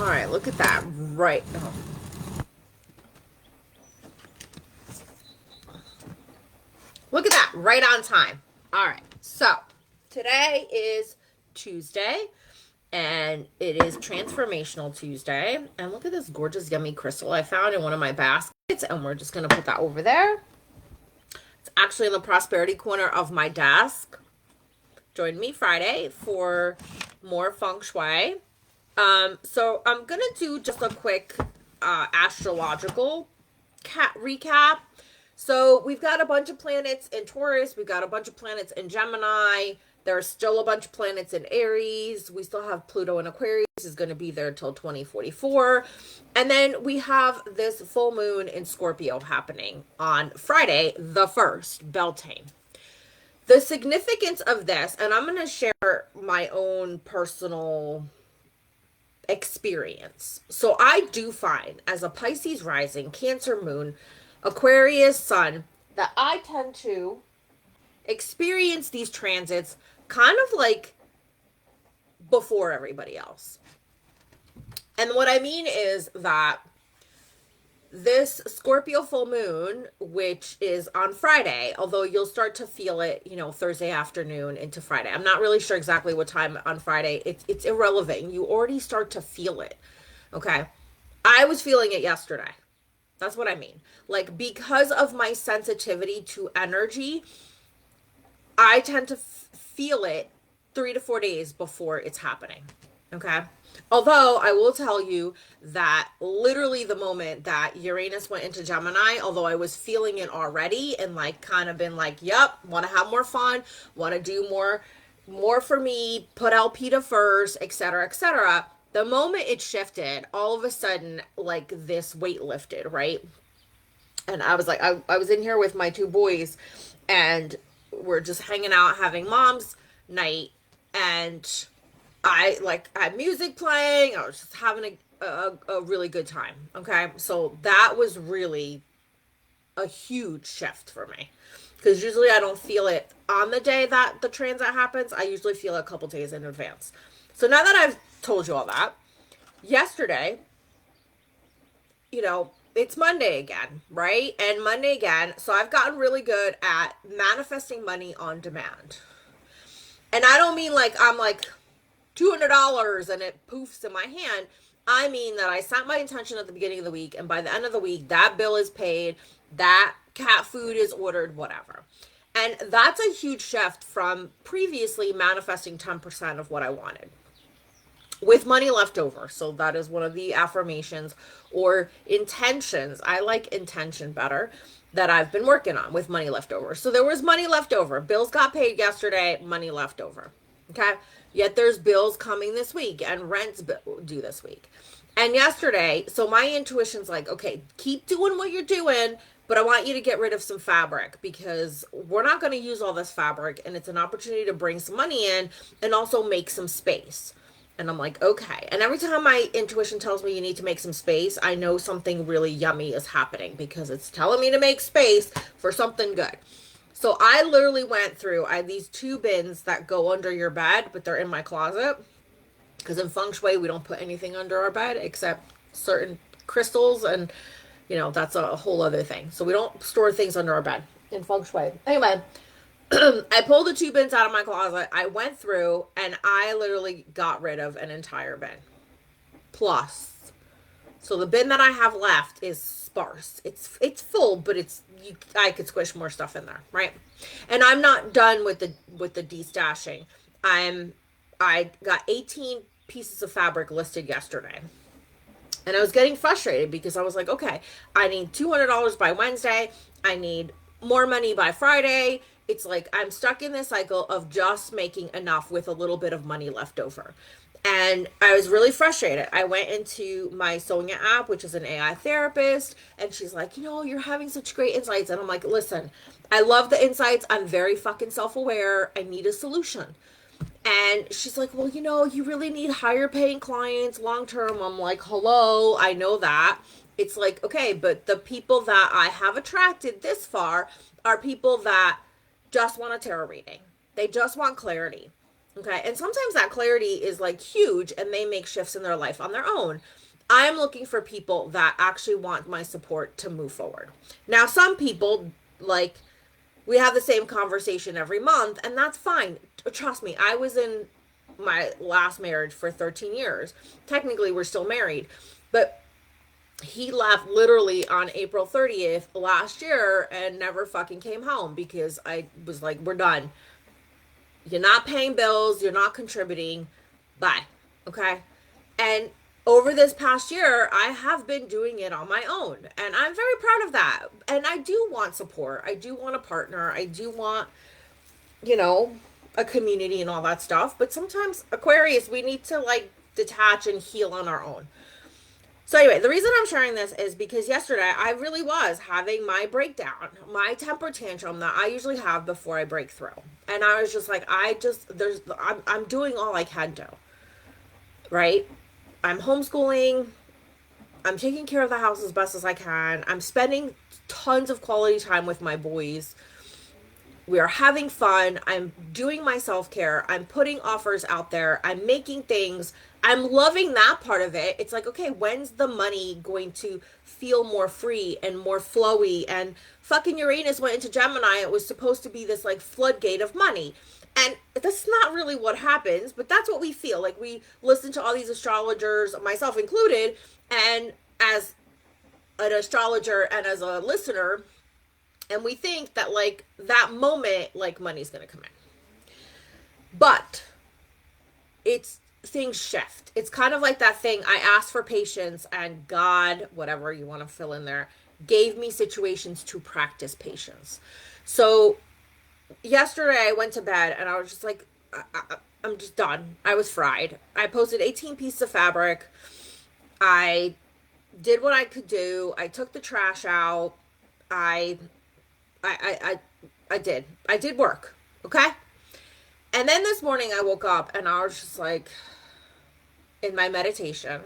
right, look at that. Right. Oh. Look at that. Right on time. All right. So today is Tuesday, and it is Transformational Tuesday. And look at this gorgeous, yummy crystal I found in one of my baskets, and we're just going to put that over there. It's actually in the prosperity corner of my desk. Join me Friday for more feng shui. So I'm going to do just a quick astrological recap. So we've got a bunch of planets in Taurus. We've got a bunch of planets in Gemini. There's still a bunch of planets in Aries. We still have Pluto in Aquarius. Is going to be there until 2044. And then we have this full moon in Scorpio happening on Friday, the 1st, Beltane. The significance of this, and I'm going to share my own personal experience. So I do find, as a Pisces rising, Cancer moon, Aquarius sun, that I tend to experience these transits kind of like before everybody else. And what I mean is that this Scorpio full moon, which is on Friday, although you'll start to feel it, Thursday afternoon into Friday. I'm not really sure exactly what time on Friday. It's irrelevant. You already start to feel it. Okay. I was feeling it yesterday. That's what I mean. Like, because of my sensitivity to energy, I tend to feel it 3 to 4 days before it's happening. Okay. Although I will tell you that literally the moment that Uranus went into Gemini, although I was feeling it already and like kind of been like, yep, want to have more fun, want to do more for me, put Alpita first, etc., etc. The moment it shifted, all of a sudden, like this weight lifted, right? And I was like, I was in here with my two boys and we're just hanging out having mom's night, and I had music playing. I was just having a really good time. Okay. So that was really a huge shift for me, because usually I don't feel it on the day that the transit happens. I usually feel it a couple days in advance. So now that I've told you all that, yesterday, it's Monday again, right? And Monday again. So I've gotten really good at manifesting money on demand. And I don't mean like I'm like $200 and it poofs in my hand. I mean that I set my intention at the beginning of the week, and by the end of the week, that bill is paid, that cat food is ordered, whatever. And that's a huge shift from previously manifesting 10% of what I wanted with money left over. So that is one of the affirmations or intentions. I like intention better, that I've been working on with money left over. So there was money left over. Bills got paid yesterday, money left over. Okay. Yet there's bills coming this week and rent's due this week. And yesterday, so my intuition's like, okay, keep doing what you're doing, but I want you to get rid of some fabric, because we're not going to use all this fabric, and it's an opportunity to bring some money in and also make some space. And I'm like, okay. And every time my intuition tells me you need to make some space, I know something really yummy is happening, because it's telling me to make space for something good. So I literally went through, I have these 2 bins that go under your bed, but they're in my closet. Because in feng shui, we don't put anything under our bed except certain crystals, and, that's a whole other thing. So we don't store things under our bed in feng shui. Anyway, I pulled the 2 bins out of my closet. I went through and I literally got rid of an entire bin. Plus. So the bin that I have left is sparse. It's full, but I could squish more stuff in there, right? And I'm not done with the destashing. I got 18 pieces of fabric listed yesterday. And I was getting frustrated because I was like, okay, I need $200 by Wednesday. I need more money by Friday. It's like I'm stuck in this cycle of just making enough with a little bit of money left over. And I was really frustrated. I went into my Sonia app, which is an AI therapist, and she's like, you're having such great insights. And I'm like, listen, I love the insights. I'm very fucking self-aware. I need a solution. And she's like, well, you really need higher paying clients long term. I'm like, hello, I know that. It's like, okay, but the people that I have attracted this far are people that just want a tarot reading. They just want clarity. Okay. And sometimes that clarity is like huge and they make shifts in their life on their own. I'm looking for people that actually want my support to move forward. Now, some people, like, we have the same conversation every month, and that's fine. Trust me, I was in my last marriage for 13 years. Technically, we're still married, but he left literally on April 30th last year and never fucking came home because I was like, we're done. You're not paying bills, you're not contributing. Bye. Okay? And over this past year, I have been doing it on my own. And I'm very proud of that. And I do want support. I do want a partner. I do want, you know, a community and all that stuff. But sometimes, Aquarius, we need to like detach and heal on our own. So anyway, the reason I'm sharing this is because yesterday I really was having my breakdown, my temper tantrum that I usually have before I break through. And I was just like, I'm doing all I can do. Right? I'm homeschooling. I'm taking care of the house as best as I can. I'm spending tons of quality time with my boys. We are having fun. I'm doing my self-care. I'm putting offers out there. I'm making things. I'm loving that part of it. It's like, okay, when's the money going to feel more free and more flowy? And fucking Uranus went into Gemini. It was supposed to be this like floodgate of money. And that's not really what happens, but that's what we feel. Like we listen to all these astrologers, myself included, and as an astrologer and as a listener, and we think that like that moment, like money's gonna come in. But it's things shift. It's kind of like that thing I asked for patience and God, whatever you want to fill in there, gave me situations to practice patience. So yesterday I went to bed and I was just like, I'm just done. I was fried. I posted 18 pieces of fabric. I did what I could do. I took the trash out. I I I did. I did work. Okay? And then this morning I woke up and I was just like in my meditation,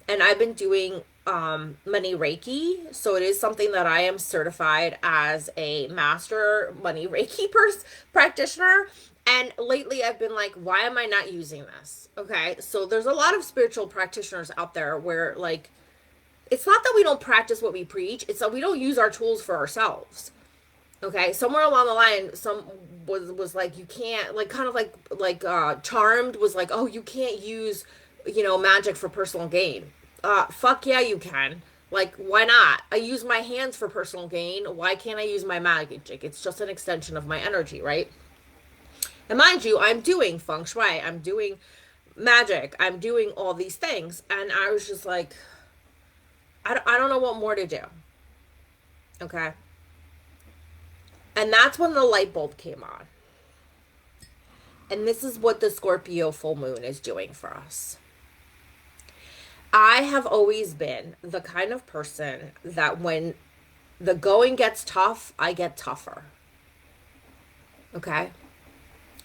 and I've been doing money Reiki. So it is something that I am certified as a master money Reiki practitioner. And lately I've been like, why am I not using this? Okay. So there's a lot of spiritual practitioners out there where like, it's not that we don't practice what we preach. It's that we don't use our tools for ourselves. Okay. Somewhere along the line, some was like, you can't like, kind of like Charmed was like, oh, you can't use, magic for personal gain. Fuck yeah, you can. Like, why not? I use my hands for personal gain. Why can't I use my magic? It's just an extension of my energy, right? And mind you, I'm doing feng shui. I'm doing magic. I'm doing all these things. And I was just like, I don't know what more to do. Okay. And that's when the light bulb came on. And this is what the Scorpio full moon is doing for us. I have always been the kind of person that when the going gets tough, I get tougher. Okay?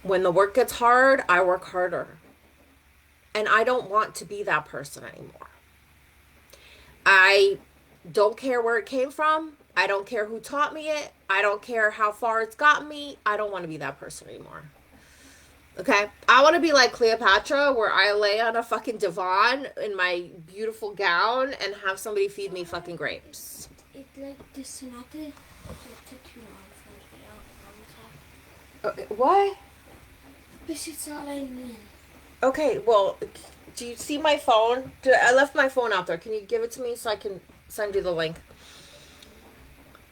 When the work gets hard, I work harder. And I don't want to be that person anymore. I don't care where it came from. I don't care who taught me it. I don't care how far it's gotten me. I don't want to be that person anymore. Okay? I want to be like Cleopatra, where I lay on a fucking divan in my beautiful gown and have somebody feed me fucking grapes. It like disconnected. It took too long for it to get out. Okay, what? But it's not letting me in. Okay, well, do you see my phone? I left my phone out there. Can you give it to me so I can send you the link?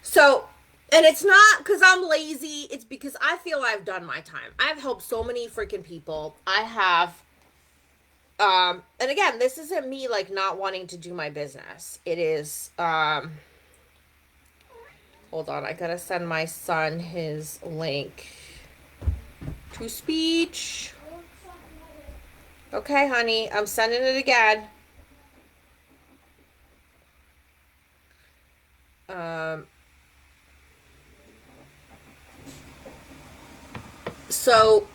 So, and it's not because I'm lazy. It's because I feel I've done my time. I've helped so many freaking people. I have, and again, this isn't me like not wanting to do my business. It is, hold on. I gotta send my son his link to speech. Okay, honey, I'm sending it again. So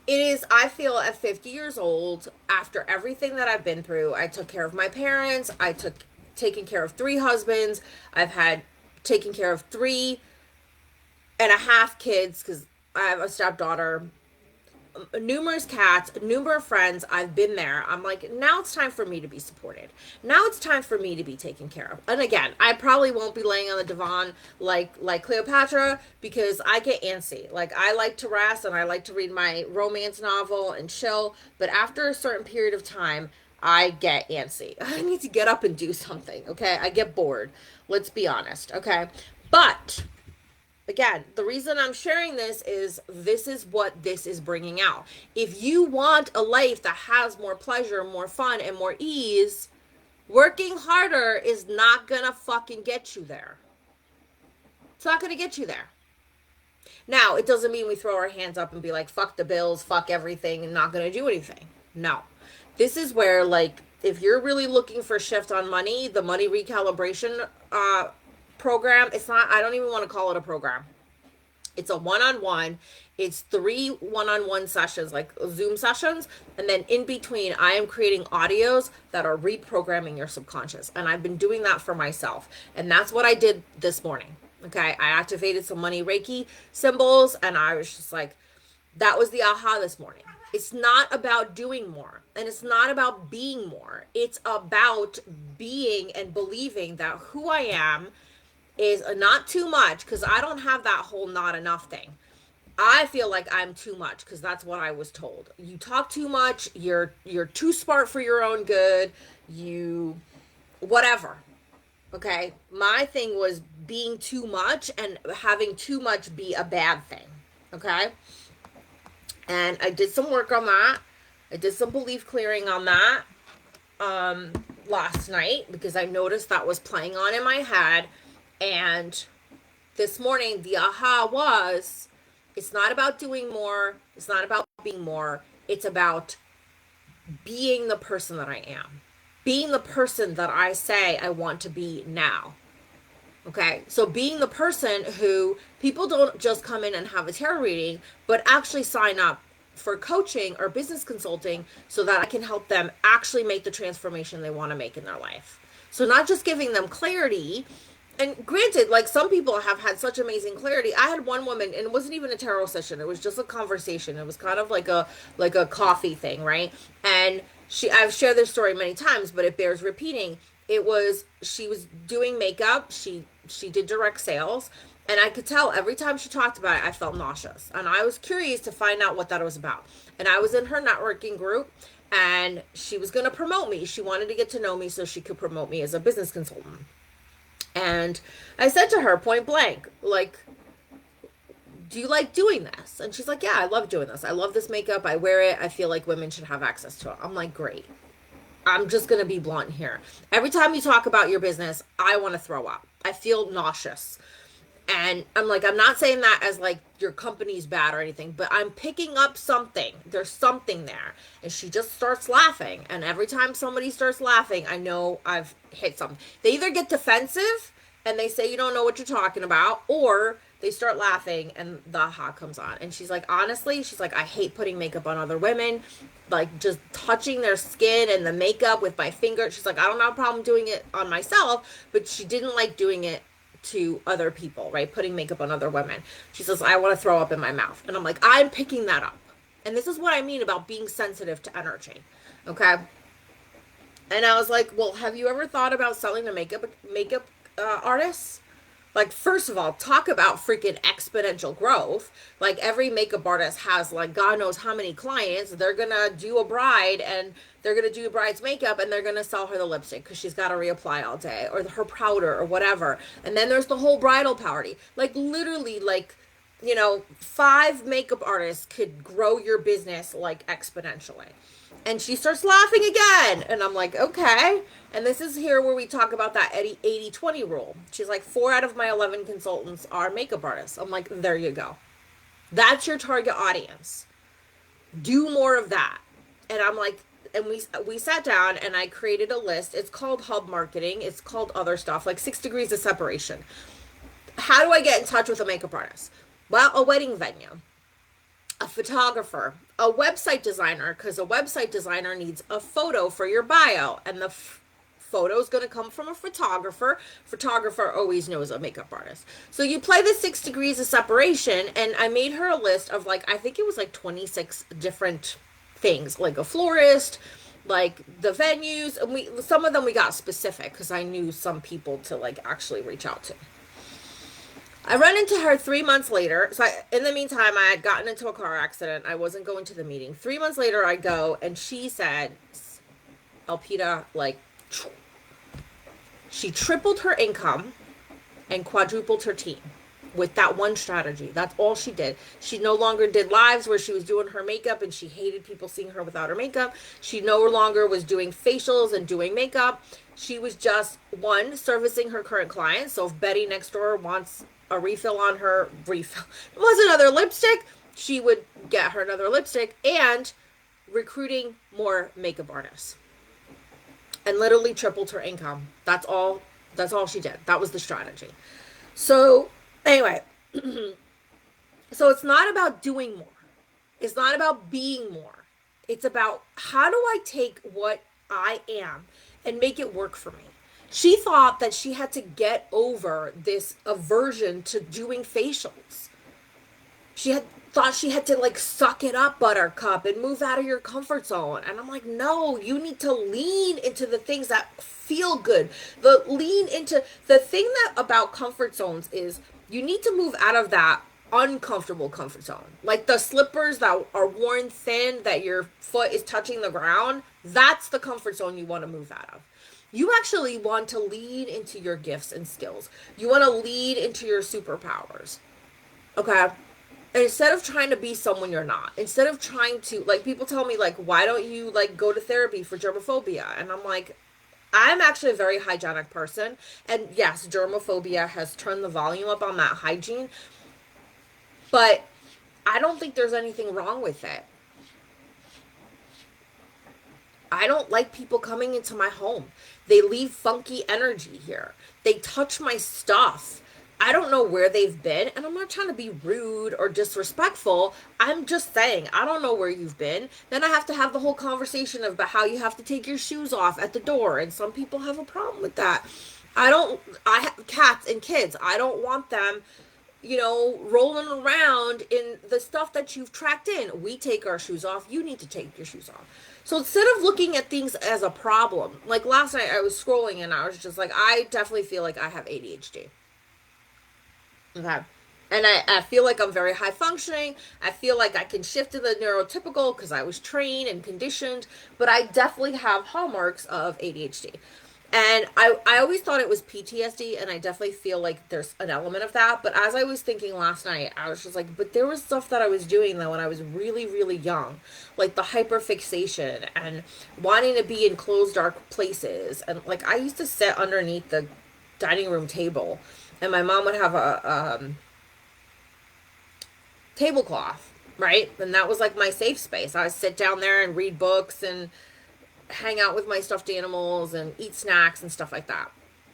it is, I feel at 50 years old, after everything that I've been through, I took care of my parents. I took taken care of 3 husbands. I've had taken care of 3.5 kids because I have a stepdaughter. numerous cats, numerous friends. I've been there. I'm like, now it's time for me to be supported. Now it's time for me to be taken care of. And again, I probably won't be laying on the divan like Cleopatra, because I get antsy. Like, I like to rest and I like to read my romance novel and chill, but after a certain period of time, I get antsy. I need to get up and do something, okay? I get bored. Let's be honest, okay? But again, the reason I'm sharing this is what this is bringing out. If you want a life that has more pleasure, more fun, and more ease, working harder is not gonna fucking get you there. It's not gonna get you there. Now, it doesn't mean we throw our hands up and be like, fuck the bills, fuck everything, and not gonna do anything. No. This is where, like, if you're really looking for a shift on money, the money recalibration program, it's not, I don't even want to call it a program. It's a one-on-one. It's 3 one-on-one sessions, like Zoom sessions. And then in between, I am creating audios that are reprogramming your subconscious. And I've been doing that for myself. And that's what I did this morning. Okay. I activated some money Reiki symbols. And I was just like, that was the aha this morning. It's not about doing more, and it's not about being more. It's about being and believing that who I am is not too much, because I don't have that whole not enough thing. I feel like I'm too much because that's what I was told. You talk too much, you're too smart for your own good, you whatever. Okay? My thing was being too much and having too much be a bad thing. Okay? And I did some work on that. I did some belief clearing on that last night, because I noticed that was playing on in my head. And this morning, the aha was, it's not about doing more. It's not about being more. It's about being the person that I am. Being the person that I say I want to be now. Okay, so being the person who people don't just come in and have a tarot reading, but actually sign up for coaching or business consulting so that I can help them actually make the transformation they want to make in their life. So not just giving them clarity. And granted, like, some people have had such amazing clarity. I had one woman, and it wasn't even a tarot session. It was just a conversation. It was kind of like a coffee thing, right? And I've shared this story many times, but it bears repeating. She was doing makeup. She did direct sales, and I could tell every time she talked about it, I felt nauseous. And I was curious to find out what that was about. And I was in her networking group, and she was going to promote me. She wanted to get to know me so she could promote me as a business consultant. And I said to her point blank, like, do you like doing this? And she's like, yeah, I love doing this. I love this makeup. I wear it. I feel like women should have access to it. I'm like, great. I'm just going to be blunt here. Every time you talk about your business, I want to throw up. I feel nauseous. And I'm like, I'm not saying that as like your company's bad or anything, but I'm picking up something. There's something there. And she just starts laughing. And every time somebody starts laughing, I know I've hit something. They either get defensive and they say you don't know what you're talking about, or they start laughing and the aha comes on. And she's like, honestly, she's like, I hate putting makeup on other women, like just touching their skin and the makeup with my finger. She's like, I don't have a problem doing it on myself, but she didn't like doing it to other people, right? Putting makeup on other women. She says, I want to throw up in my mouth. And I'm like, I'm picking that up. And this is what I mean about being sensitive to energy. Okay. And I was like, well, have you ever thought about selling to makeup artists? Like, first of all, talk about freaking exponential growth. Like, every makeup artist has, like, God knows how many clients. They're going to do a bride, and they're going to do a bride's makeup, and they're going to sell her the lipstick because she's got to reapply all day, or her powder, or whatever. And then there's the whole bridal party. Like, literally, like, 5 makeup artists could grow your business, like, exponentially. And she starts laughing again. And I'm like, okay. And this is here where we talk about that 80-20 rule. She's like, 4 out of my 11 consultants are makeup artists. I'm like, there you go. That's your target audience. Do more of that. And I'm like, and we sat down and I created a list. It's called Hub Marketing. It's called other stuff, like 6 degrees of separation. How do I get in touch with a makeup artist? Well, a wedding venue, a photographer, a website designer, because a website designer needs a photo for your bio, and the photo is going to come from a photographer. Photographer always knows a makeup artist. So you play the 6 degrees of separation, and I made her a list of like, I think it was like 26 different things, like a florist, like the venues, and some of them we got specific because I knew some people to like actually reach out to. I run into her 3 months later. So in the meantime, I had gotten into a car accident. I wasn't going to the meeting. 3 months later, I go, and she said, Elpida, like, she tripled her income and quadrupled her team with that one strategy. That's all she did. She no longer did lives where she was doing her makeup and she hated people seeing her without her makeup. She no longer was doing facials and doing makeup. She was just, one, servicing her current clients. So if Betty next door wants a refill on her refill, was another lipstick, she would get her another lipstick, and recruiting more makeup artists. And literally tripled her income. That's all she did. That was the strategy. So anyway, so it's not about doing more. It's not about being more. It's about, how do I take what I am and make it work for me? She thought that she had to get over this aversion to doing facials. Thought she had to like suck it up, buttercup, and move out of your comfort zone. And I'm like, no, you need to lean into the things that feel good. Lean into the thing that about comfort zones is you need to move out of that uncomfortable comfort zone. Like the slippers that are worn thin, that your foot is touching the ground. That's the comfort zone you want to move out of. You actually want to lean into your gifts and skills. You want to lean into your superpowers. Okay? And instead of trying to be someone you're not, instead of trying to, like, people tell me, like, why don't you, like, go to therapy for germophobia? And I'm like, I'm actually a very hygienic person. And yes, germophobia has turned the volume up on that hygiene. But I don't think there's anything wrong with it. I don't like people coming into my home. They leave funky energy here. They touch my stuff. I don't know where they've been, and I'm not trying to be rude or disrespectful. I'm just saying, I don't know where you've been. Then I have to have the whole conversation about how you have to take your shoes off at the door, and some people have a problem with that. I have cats and kids. I don't want them, rolling around in the stuff that you've tracked in. We take our shoes off. You need to take your shoes off. So instead of looking at things as a problem, like last night I was scrolling and I was just like, I definitely feel like I have ADHD. Okay. And I feel like I'm very high functioning. I feel like I can shift to the neurotypical because I was trained and conditioned, but I definitely have hallmarks of ADHD. And I always thought it was PTSD, and I definitely feel like there's an element of that. But as I was thinking last night, I was just like, but there was stuff that I was doing, though, when I was really, really young. Like the hyperfixation and wanting to be in closed, dark places. And, like, I used to sit underneath the dining room table, and my mom would have a tablecloth, right? And that was, like, my safe space. I would sit down there and read books and hang out with my stuffed animals and eat snacks and stuff like that.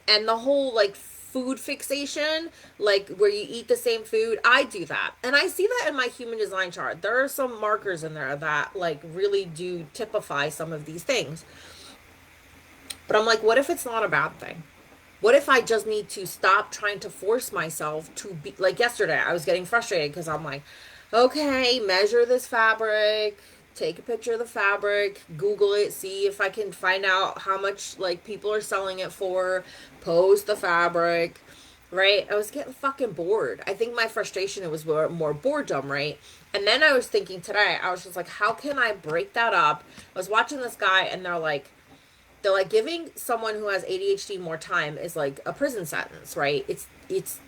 And the whole like food fixation, like where you eat the same food, I do that. And I see that in my human design chart. There are some markers in there that like really do typify some of these things. But I'm like, what if it's not a bad thing? What if I just need to stop trying to force myself to be, like yesterday, I was getting frustrated because I'm like, okay, measure this fabric, take a picture of the fabric, Google it, see if I can find out how much like people are selling it for, post the fabric, right? I was getting fucking bored. I think my frustration, it was more boredom, right? And then I was thinking today, I was just like, how can I break that up? I was watching this guy and they're like giving someone who has ADHD more time is like a prison sentence, right? It's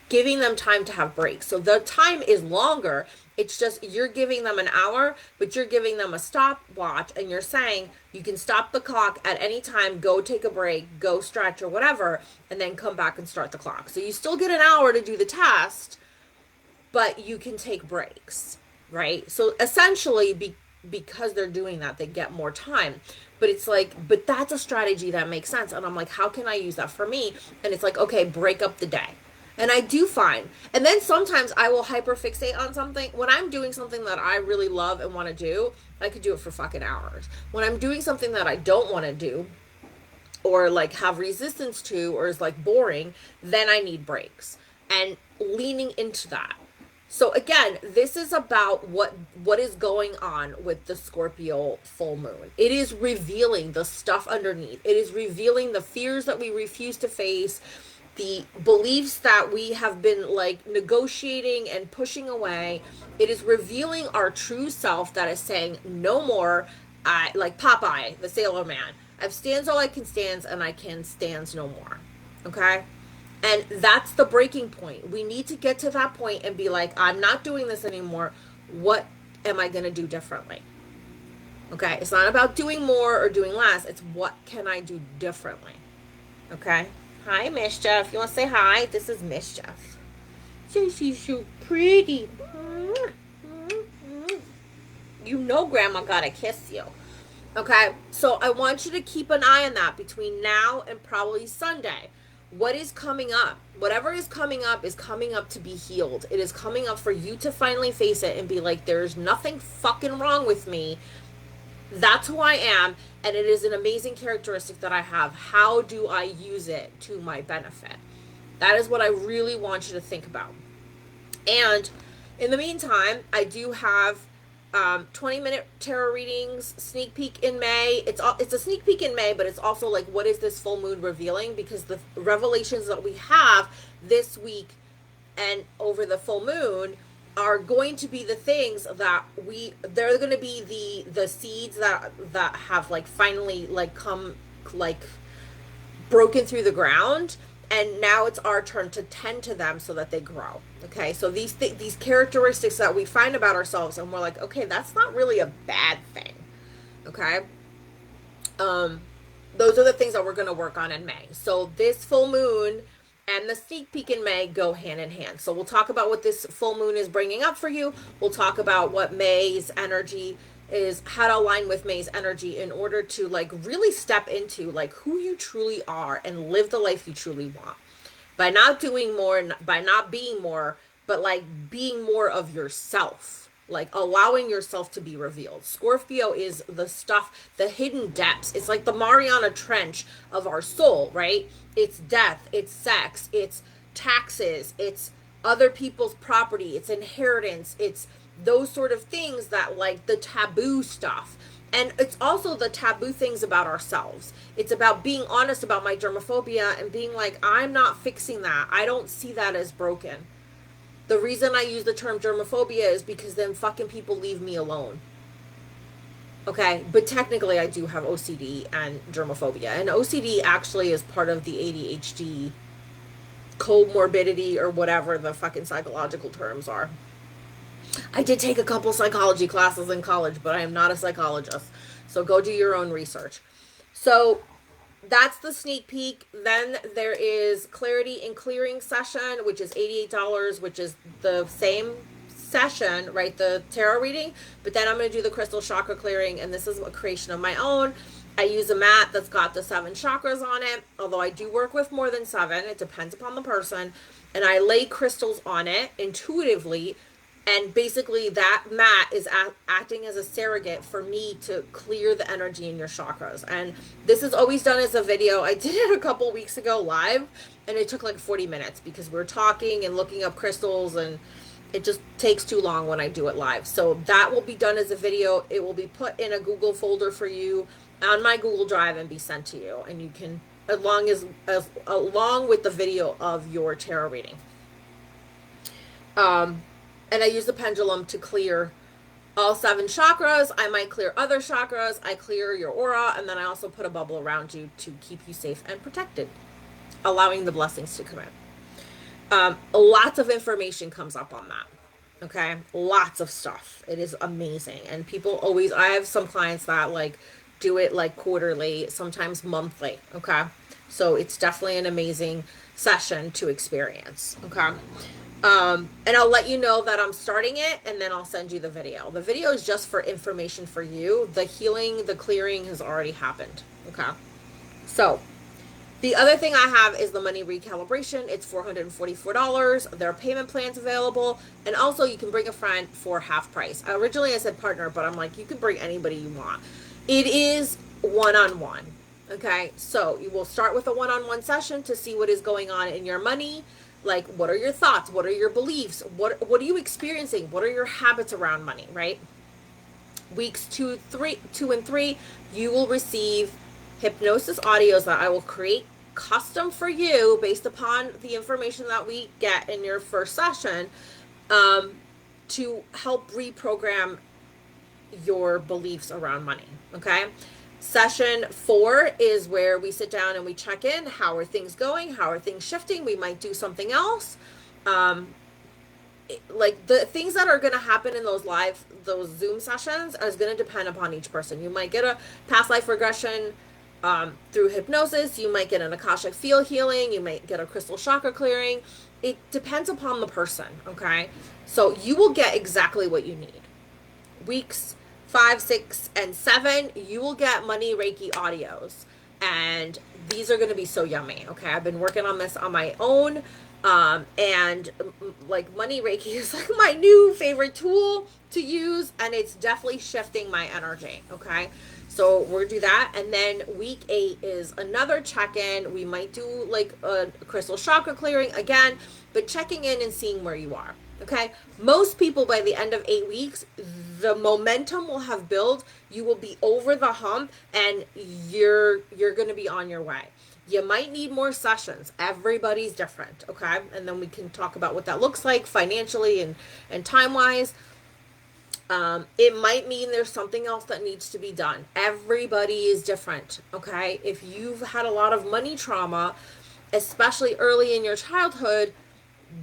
giving them time to have breaks. So the time is longer. It's just you're giving them an hour, but you're giving them a stopwatch, and you're saying you can stop the clock at any time, go take a break, go stretch or whatever, and then come back and start the clock. So you still get an hour to do the test, but you can take breaks, right? So essentially, because they're doing that, they get more time. But it's like, but that's a strategy that makes sense. And I'm like, how can I use that for me? And it's like, okay, break up the day. And I do find, and then sometimes I will hyperfixate on something. When I'm doing something that I really love and want to do, I could do it for fucking hours. When I'm doing something that I don't want to do, or like have resistance to, or is like boring, then I need breaks. And leaning into that. So again, this is about what is going on with the Scorpio full moon. It is revealing the stuff underneath. It is revealing the fears that we refuse to face, the beliefs that we have been like negotiating and pushing away. It is revealing our true self that is saying no more. I like Popeye, the Sailor Man. I've stands all I can stands, and I can stands no more. Okay? And that's the breaking point. We need to get to that point and be like, I'm not doing this anymore. What am I going to do differently? Okay? It's not about doing more or doing less. It's what can I do differently? Okay? Hi, Mischief. You want to say hi? This is Mischief. She's so pretty. You know Grandma got to kiss you. Okay? So I want you to keep an eye on that between now and probably Sunday. What is coming up? Whatever is coming up to be healed. It is coming up for you to finally face it and be like, there's nothing fucking wrong with me. That's who I am, and it is an amazing characteristic that I have. How do I use it to my benefit? That is what I really want you to think about. And in the meantime, I do have 20-minute tarot readings, sneak peek in May. It's a sneak peek in May, but it's also like, what is this full moon revealing? Because the revelations that we have this week and over the full moon are going to be the things that they're going to be the seeds that have like finally like come like broken through the ground, and now it's our turn to tend to them so that they grow. Okay, so these characteristics that we find about ourselves, and we're like, okay, that's not really a bad thing. Okay, those are the things that we're going to work on in May. So this full moon and the sneak peek in May go hand in hand. So we'll talk about what this full moon is bringing up for you. We'll talk about what May's energy is, how to align with May's energy in order to like really step into like who you truly are and live the life you truly want. By not doing more, by not being more, but like being more of yourself, like allowing yourself to be revealed. Scorpio is the stuff, the hidden depths. It's like the Mariana Trench of our soul, right? It's death, it's sex, it's taxes, it's other people's property, it's inheritance, it's those sort of things that like the taboo stuff. And it's also the taboo things about ourselves. It's about being honest about my germophobia and being like, I'm not fixing that. I don't see that as broken. The reason I use the term germophobia is because then fucking people leave me alone. Okay, but technically I do have OCD and germophobia. And OCD actually is part of the ADHD comorbidity or whatever the fucking psychological terms are. I did take a couple psychology classes in college, but I am not a psychologist. So go do your own research. So that's the sneak peek. Then there is Clarity and Clearing session, which is $88, which is the same session, right? The tarot reading. But then I'm going to do the crystal chakra clearing, and this is a creation of my own. I use a mat that's got the 7 chakras on it, although I do work with more than 7. It depends upon the person. And I lay crystals on it intuitively. And basically that mat is acting as a surrogate for me to clear the energy in your chakras. And this is always done as a video. I did it a couple weeks ago live, and it took like 40 minutes because we're talking and looking up crystals, and it just takes too long when I do it live. So that will be done as a video. It will be put in a Google folder for you on my Google Drive and be sent to you. And you can, along with the video of your tarot reading. And I use the pendulum to clear all 7 chakras. I might clear other chakras. I clear your aura. And then I also put a bubble around you to keep you safe and protected, allowing the blessings to come in. Lots of information comes up on that. Okay. Lots of stuff. It is amazing. And people always, I have some clients that like do it like quarterly, sometimes monthly. Okay. So it's definitely an amazing session to experience. Okay. And I'll let you know that I'm starting it, and then I'll send you the video. The video is just for information for you. The healing, the clearing has already happened. Okay. So the other thing I have is the money recalibration. It's $444. There are payment plans available. And also you can bring a friend for half price. Originally I said partner, but I'm like, you can bring anybody you want. It is one-on-one. Okay, so you will start with a one-on-one session to see what is going on in your money. Like, what are your thoughts? What are your beliefs? What are you experiencing? What are your habits around money, right? Weeks 2 and 3, you will receive hypnosis audios that I will create custom for you based upon the information that we get in your first session, um, to help reprogram your beliefs around money. Okay. Session 4 is where we sit down and we check in. How are things going? How are things shifting? We might do something else. Um, like the things that are going to happen in those Zoom sessions is going to depend upon each person. You might get a past life regression through hypnosis. You might get an Akashic field healing. You might get a crystal chakra clearing. It depends upon the person. Okay. So you will get exactly what you need. Weeks 5, 6, and 7, you will get money Reiki audios. And these are going to be so yummy. Okay. I've been working on this on my own. And like money Reiki is like my new favorite tool to use. And it's definitely shifting my energy. Okay. So we're going to do that. And then week 8 is another check-in. We might do like a crystal chakra clearing again, but checking in and seeing where you are. Okay. Most people by the end of 8 weeks, the momentum will have built. You will be over the hump and you're going to be on your way. You might need more sessions. Everybody's different. Okay. And then we can talk about what that looks like financially and time wise. It might mean there's something else that needs to be done. Everybody is different. Okay. If you've had a lot of money trauma, especially early in your childhood,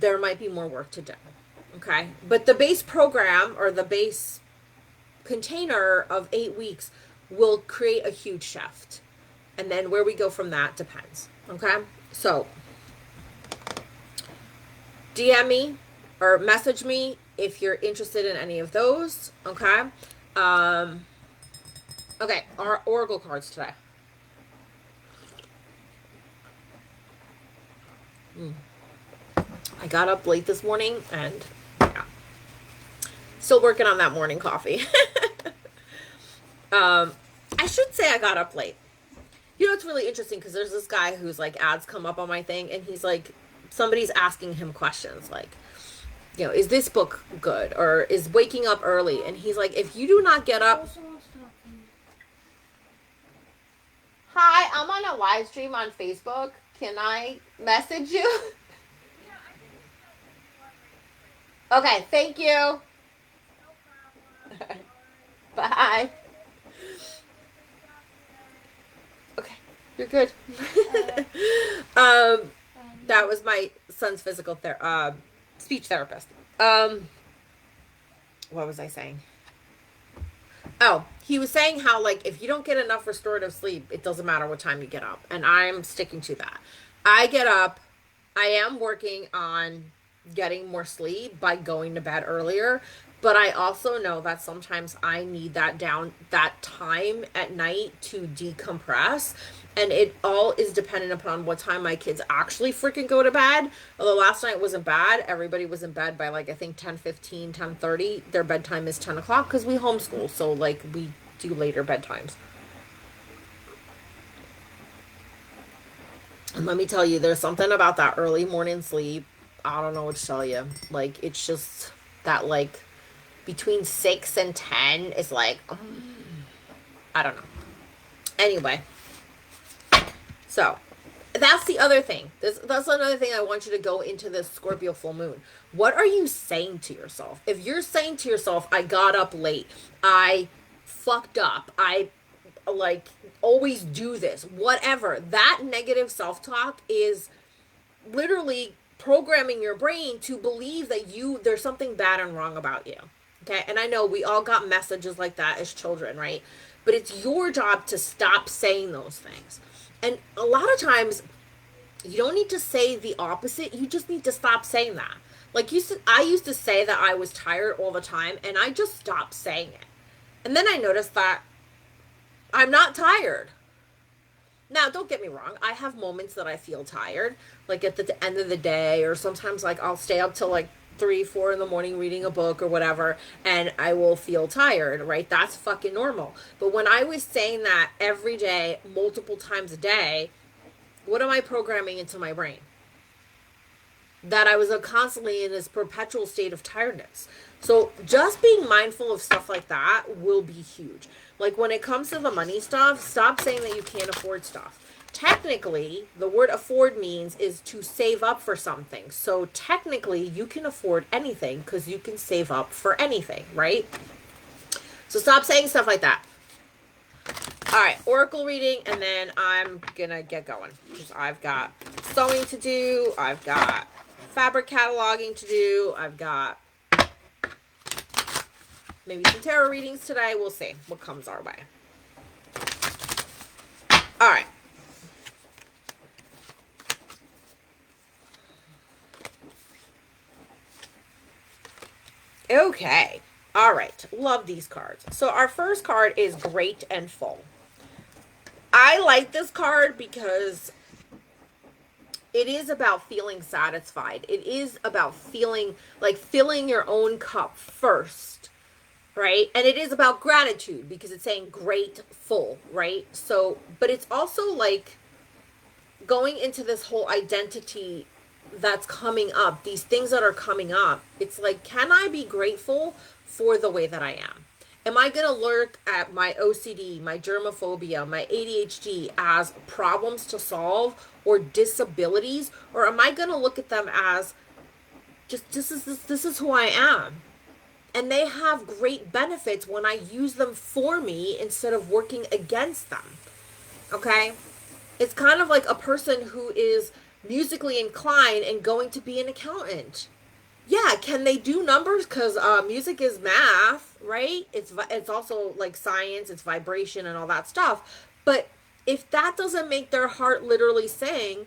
there might be more work to do. Okay. But the base program or the base container of 8 weeks will create a huge shift. And then where we go from that depends. Okay. So DM me or message me if you're interested in any of those. Okay. Okay. Our oracle cards today. I got up late this morning and yeah, still working on that morning coffee. I should say I got up late. You know, it's really interesting because there's this guy who's like ads come up on my thing and he's like, somebody's asking him questions like, you know, is this book good or is waking up early? And he's like, if you do not get up. Hi, I'm on a live stream on Facebook. Can I message you? Okay, thank you. Bye. Okay, you're good. That was my son's speech therapist. What was I saying? Oh, he was saying how like if you don't get enough restorative sleep, it doesn't matter what time you get up, and I'm sticking to that. I get up. I am working on getting more sleep by going to bed earlier, but I also know that sometimes I need that time at night to decompress. And it all is dependent upon what time my kids actually freaking go to bed. Although last night wasn't bad. Everybody was in bed by like, I think 10:15, 10:30. Their bedtime is 10 o'clock because we homeschool. So like we do later bedtimes. And let me tell you, there's something about that early morning sleep. I don't know what to tell you. Like, it's just that, like, between 6 and 10 is like, I don't know. Anyway. So, that's the other thing. That's another thing I want you to go into this Scorpio full moon. What are you saying to yourself? If you're saying to yourself, I got up late, I fucked up, I like always do this, whatever, that negative self-talk is literally programming your brain to believe that there's something bad and wrong about you. Okay. And I know we all got messages like that as children, right? But it's your job to stop saying those things. And a lot of times you don't need to say the opposite. You just need to stop saying that. Like I used to say that I was tired all the time and I just stopped saying it. And then I noticed that I'm not tired. Now, don't get me wrong. I have moments that I feel tired, like at the end of the day, or sometimes like I'll stay up till like 3, 4 in the morning reading a book or whatever, and I will feel tired, right? That's fucking normal. But when I was saying that every day, multiple times a day, what am I programming into my brain? That I was constantly in this perpetual state of tiredness. So just being mindful of stuff like that will be huge. Like when it comes to the money stuff, stop saying that you can't afford stuff. Technically, the word afford means is to save up for something. So technically, you can afford anything because you can save up for anything, right? So stop saying stuff like that. All right, oracle reading, and then I'm gonna get going because I've got sewing to do. I've got fabric cataloging to do. I've got maybe some tarot readings today. We'll see what comes our way. All right. Okay. All right. Love these cards. So our first card is Great and Full. I like this card because it is about feeling satisfied. It is about feeling like filling your own cup first, right? And it is about gratitude because it's saying great, full, right? So, but it's also like going into this whole identity that's coming up, these things that are coming up. It's like, can I be grateful for the way that I am? Am I going to look at my OCD, my germophobia, my ADHD as problems to solve or disabilities? Or am I going to look at them as just this is who I am? And they have great benefits when I use them for me instead of working against them. Okay? It's kind of like a person who is musically inclined and going to be an accountant. Yeah, can they do numbers? Because music is math, right? It's also like science, it's vibration and all that stuff. But if that doesn't make their heart literally sing,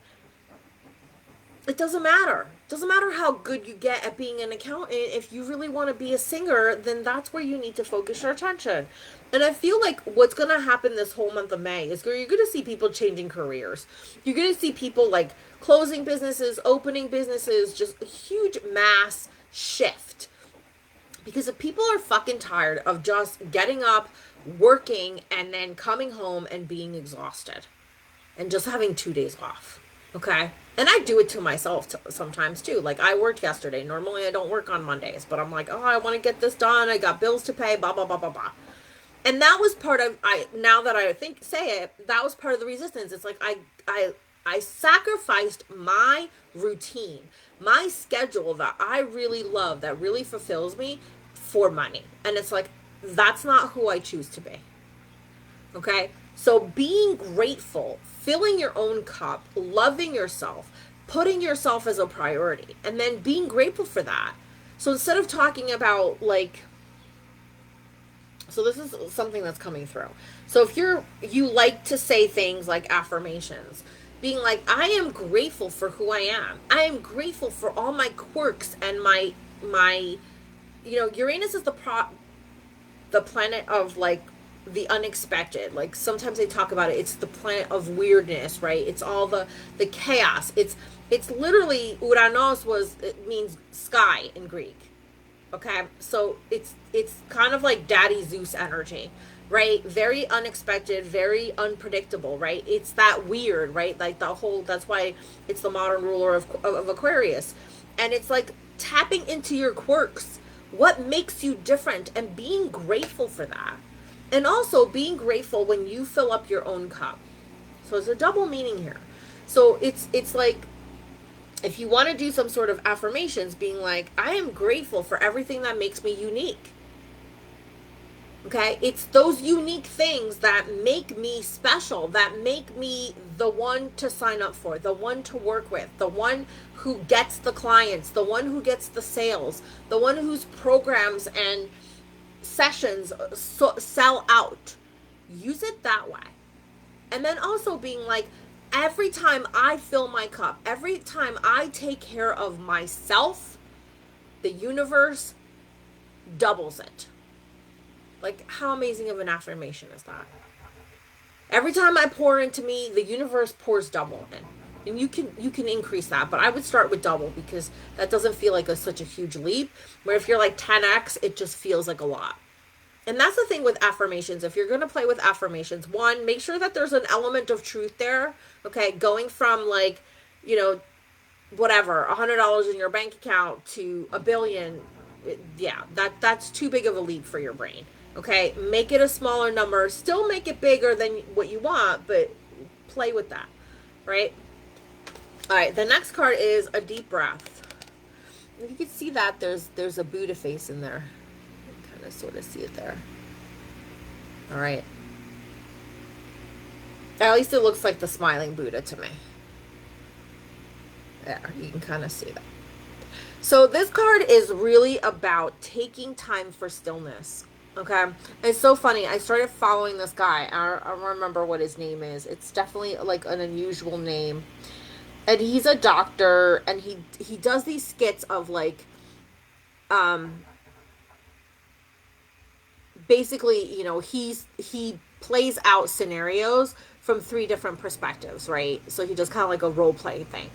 it doesn't matter. It doesn't matter how good you get at being an accountant. If you really want to be a singer, then that's where you need to focus your attention. And I feel like what's going to happen this whole month of May is you're going to see people changing careers. You're going to see people like closing businesses, opening businesses, just a huge mass shift. Because if people are fucking tired of just getting up, working, and then coming home and being exhausted and just having 2 days off. Okay? And I do it to myself sometimes too. Like I worked yesterday. Normally I don't work on Mondays, but I'm like, oh, I want to get this done. I got bills to pay, blah, blah, blah, blah, blah. And that was part of, now that I say it, that was part of the resistance. It's like I sacrificed my routine, my schedule that I really love, that really fulfills me for money. And it's like, that's not who I choose to be. Okay? So being grateful, filling your own cup, loving yourself, putting yourself as a priority, and then being grateful for that. So instead of talking about like, so this is something that's coming through. So if you like to say things like affirmations, being like, I am grateful for who I am. I am grateful for all my quirks and my Uranus is the planet of like the unexpected. Like sometimes they talk about it, it's the planet of weirdness, right? It's all the chaos. It's literally, Uranos it means sky in Greek. Okay, so it's kind of like Daddy Zeus energy, right? Very unexpected, very unpredictable, right? It's that weird, right? Like that's why it's the modern ruler of Aquarius. And it's like tapping into your quirks, what makes you different, and being grateful for that. And also being grateful when you fill up your own cup. So there's a double meaning here. So it's like, if you want to do some sort of affirmations, being like, I am grateful for everything that makes me unique. Okay? It's those unique things that make me special, that make me the one to sign up for, the one to work with, the one who gets the clients, the one who gets the sales, the one whose programs and sessions sell out. Use it that way. And then also being like, every time I fill my cup, every time I take care of myself, the universe doubles it. Like, how amazing of an affirmation is that? Every time I pour into me, the universe pours double in. And you can increase that, but I would start with double because that doesn't feel like such a huge leap. Where if you're like 10x, it just feels like a lot. And that's the thing with affirmations. If you're going to play with affirmations, one, make sure that there's an element of truth there. Okay, going from like, you know, whatever, $100 in your bank account to a billion, yeah, that's too big of a leap for your brain. Okay, make it a smaller number. Still make it bigger than what you want, but play with that, right? All right, the next card is a deep breath. If you can see that, there's a Buddha face in there. Kind of sort of see it there. All right. At least it looks like the smiling Buddha to me. There, you can kind of see that. So this card is really about taking time for stillness. Okay. It's so funny. I started following this guy. I don't remember what his name is. It's definitely like an unusual name. And he's a doctor, and he does these skits of like basically, you know, he plays out scenarios from three different perspectives, right? So he does kind of like a role playing thing.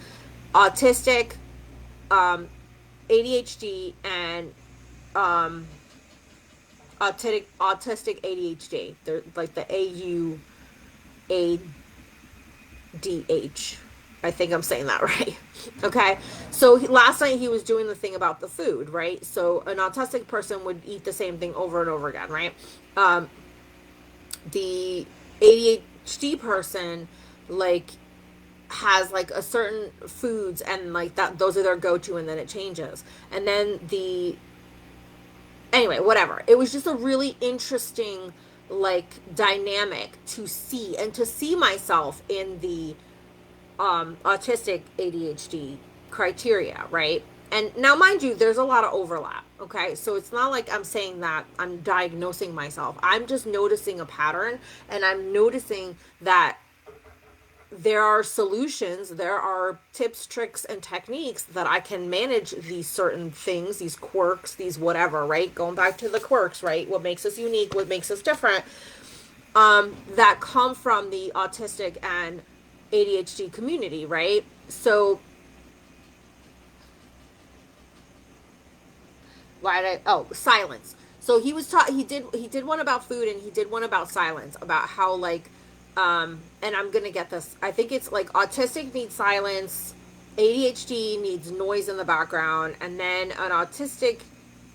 Autistic, ADHD, and autistic ADHD. They're like the AUADH. I think I'm saying that right. Okay. So last night he was doing the thing about the food, right? So an autistic person would eat the same thing over and over again, right? The ADHD person, like, has like a certain foods and like that, those are their go-to, and then it changes. And then anyway, whatever. It was just a really interesting like dynamic to see, and to see myself in the autistic ADHD criteria, right? And now, mind you, there's a lot of overlap, okay? So it's not like I'm saying that I'm diagnosing myself. I'm just noticing a pattern, and I'm noticing that there are solutions, there are tips, tricks, and techniques that I can manage these certain things, these quirks, these whatever, right? Going back to the quirks, right? What makes us unique, what makes us different, that come from the autistic and ADHD community, right? So silence. So he was taught, he did one about food, and he did one about silence, about how like and I'm gonna get this, I think it's like autistic needs silence, ADHD needs noise in the background, and then an autistic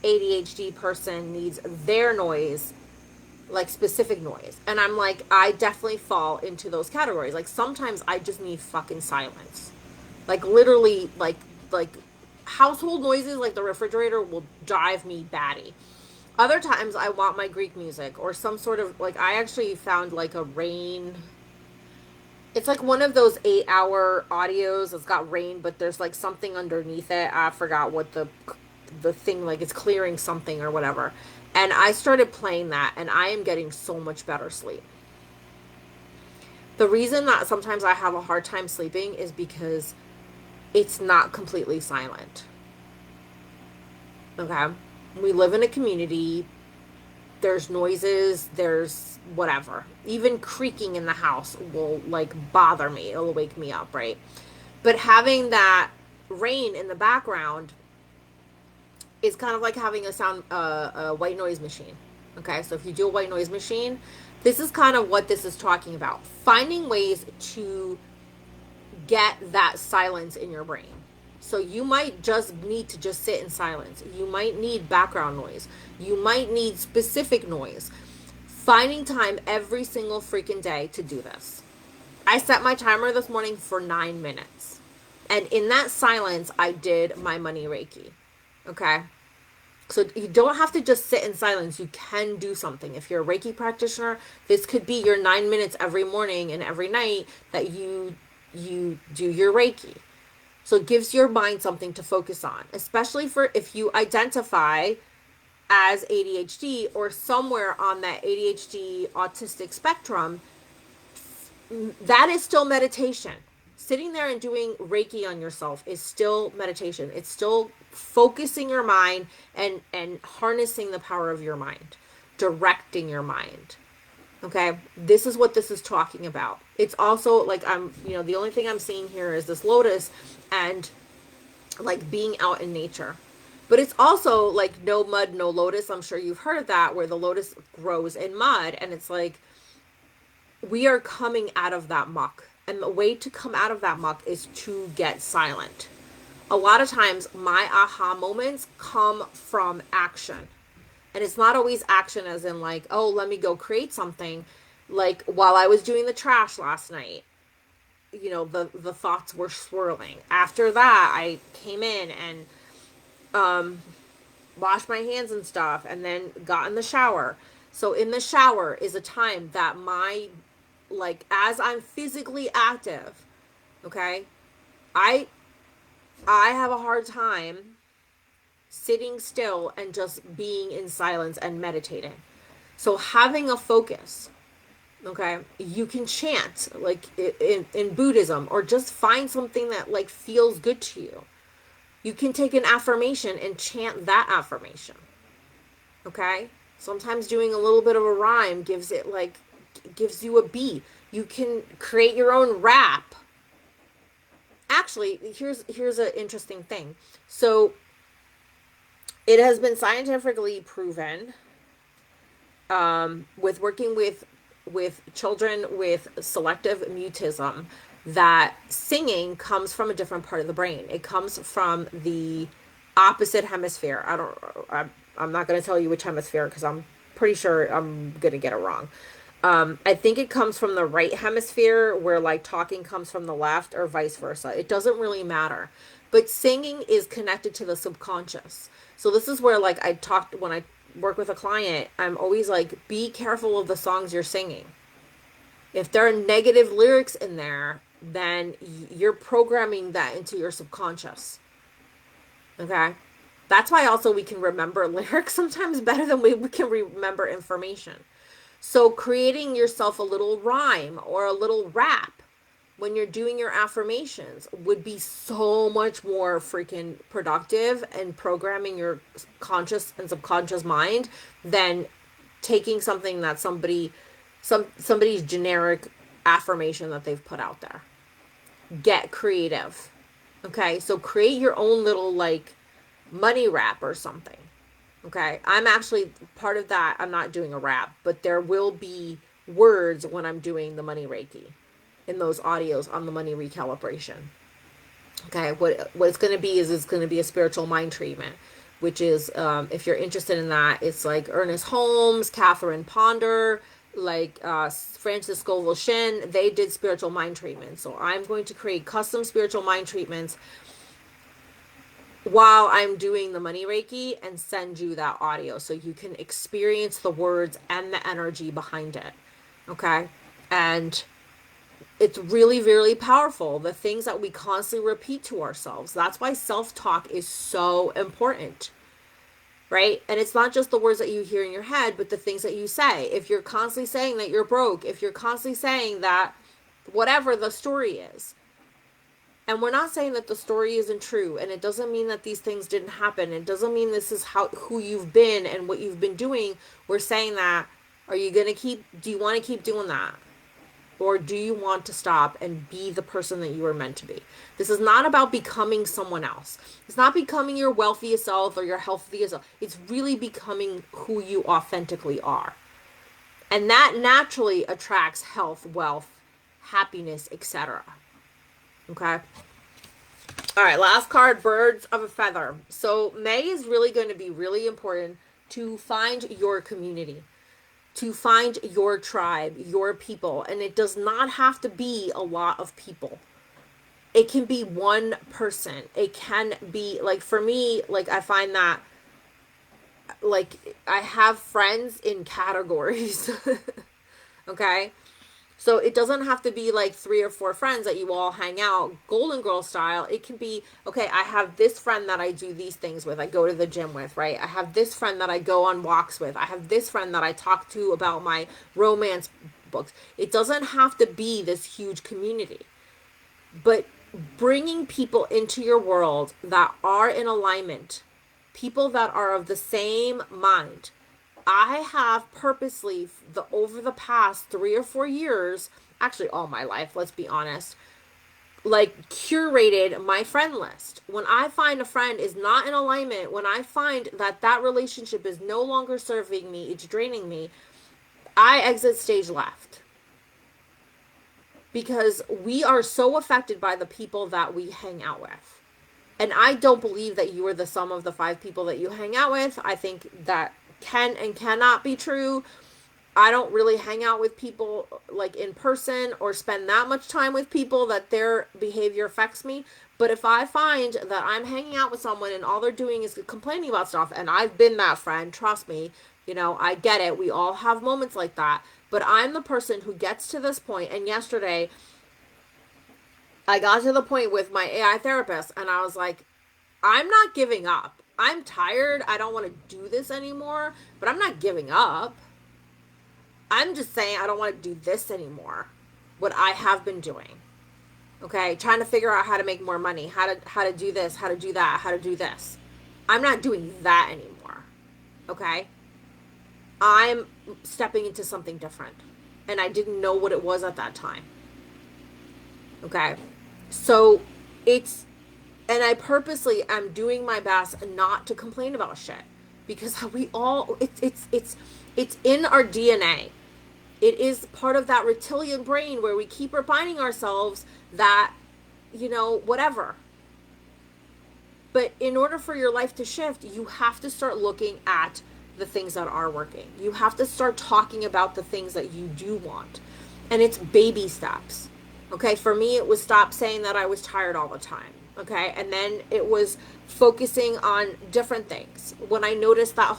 ADHD person needs their noise, like specific noise. And I'm like, I definitely fall into those categories. Like sometimes I just need fucking silence. Like literally, like household noises like the refrigerator will drive me batty. Other times I want my Greek music or some sort of like, I actually found like a rain. It's like one of those 8-hour audios. It's got rain, but there's like something underneath it. I forgot what the thing, like it's clearing something or whatever. And I started playing that, and I am getting so much better sleep. The reason that sometimes I have a hard time sleeping is because it's not completely silent. Okay? We live in a community. There's noises, there's whatever. Even creaking in the house will like bother me. It'll wake me up, right? But having that rain in the background is kind of like having a white noise machine. Okay, so if you do a white noise machine, this is kind of what this is talking about. Finding ways to get that silence in your brain. So you might just need to just sit in silence. You might need background noise. You might need specific noise. Finding time every single freaking day to do this. I set my timer this morning for 9 minutes. And in that silence, I did my money Reiki. Okay? So you don't have to just sit in silence. You can do something. If you're a Reiki practitioner, this could be your 9 minutes every morning and every night that you do your Reiki. So it gives your mind something to focus on, especially for if you identify as ADHD or somewhere on that ADHD autistic spectrum. That is still meditation. Sitting there and doing Reiki on yourself is still meditation. It's still focusing your mind and harnessing the power of your mind, directing your mind. Okay, this is what this is talking about. It's also like the only thing I'm seeing here is this lotus and like being out in nature. But it's also like no mud, no lotus. I'm sure you've heard of that, where the lotus grows in mud. And it's like we are coming out of that muck. And the way to come out of that muck is to get silent. A lot of times, my aha moments come from action. And it's not always action as in like, oh, let me go create something. Like while I was doing the trash last night, the thoughts were swirling. After that, I came in and washed my hands and stuff and then got in the shower. So in the shower is a time that as I'm physically active, okay, I I have a hard time sitting still and just being in silence and meditating. So having a focus, okay, you can chant like in Buddhism, or just find something that like feels good to you. You can take an affirmation and chant that affirmation. Okay? Sometimes doing a little bit of a rhyme gives you a beat. You can create your own rap. Actually, here's an interesting thing. So it has been scientifically proven, with working with children with selective mutism, that singing comes from a different part of the brain. It comes from the opposite hemisphere. I'm not going to tell you which hemisphere because I'm pretty sure I'm going to get it wrong. I think it comes from the right hemisphere, where like talking comes from the left, or vice versa. It doesn't really matter. But singing is connected to the subconscious. So this is where like when I work with a client, I'm always like, be careful of the songs you're singing. If there are negative lyrics in there, then you're programming that into your subconscious. Okay? That's why also we can remember lyrics sometimes better than we can remember information. So creating yourself a little rhyme or a little rap when you're doing your affirmations would be so much more freaking productive and programming your conscious and subconscious mind than taking something that somebody's generic affirmation that they've put out there. Get creative. Okay? So create your own little like money rap or something. Okay? I'm actually part of that. I'm not doing a rap, but there will be words when I'm doing the money Reiki in those audios on the money recalibration. Okay, what it's going to be is it's going to be a spiritual mind treatment, which is, if you're interested in that, it's like Ernest Holmes, Catherine Ponder, like Francis Scoville Shin, they did spiritual mind treatments. So I'm going to create custom spiritual mind treatments while I'm doing the money Reiki and send you that audio so you can experience the words and the energy behind it. Okay, and it's really, really powerful. The things that we constantly repeat to ourselves. That's why self-talk is so important, right? And it's not just the words that you hear in your head, but the things that you say. If you're constantly saying that you're broke, if you're constantly saying that whatever the story is, and we're not saying that the story isn't true, and it doesn't mean that these things didn't happen. It doesn't mean this is who you've been and what you've been doing. We're saying that, do you want to keep doing that? Or do you want to stop and be the person that you were meant to be? This is not about becoming someone else. It's not becoming your wealthiest self or your healthiest self. It's really becoming who you authentically are. And that naturally attracts health, wealth, happiness, etc. Okay? All right, last card, birds of a feather. So May is really going to be really important to find your community, to find your tribe, your people. And it does not have to be a lot of people. It can be one person. It can be, like, for me, like, I find that, like, I have friends in categories. Okay? So it doesn't have to be like 3 or 4 friends that you all hang out Golden Girl style. It can be, okay, I have this friend that I do these things with. I go to the gym with, right? I have this friend that I go on walks with. I have this friend that I talk to about my romance books. It doesn't have to be this huge community. But bringing people into your world that are in alignment, people that are of the same mind, I have purposely over the past 3 or 4 years, actually all my life, let's be honest, like curated my friend list. When I find a friend is not in alignment, when I find that that relationship is no longer serving me, it's draining me, I exit stage left. Because we are so affected by the people that we hang out with. And I don't believe that you are the sum of the 5 people that you hang out with. I think that can and cannot be true. I don't really hang out with people like in person or spend that much time with people that their behavior affects me. But if I find that I'm hanging out with someone and all they're doing is complaining about stuff, and I've been that friend, trust me, I get it. We all have moments like that. But I'm the person who gets to this point. And yesterday, I got to the point with my AI therapist, and I was like, I'm not giving up. I'm tired. I don't want to do this anymore, but I'm not giving up. I'm just saying I don't want to do this anymore. What I have been doing. Okay? Trying to figure out how to make more money, how to do this, how to do that, how to do this. I'm not doing that anymore. Okay? I'm stepping into something different. And I didn't know what it was at that time. Okay? So and I purposely am doing my best not to complain about shit, because we all, it's in our DNA. It is part of that reptilian brain where we keep reminding ourselves that, whatever. But in order for your life to shift, you have to start looking at the things that are working. You have to start talking about the things that you do want. And it's baby steps. Okay, for me, it was stop saying that I was tired all the time. Okay, and then it was focusing on different things. When I noticed that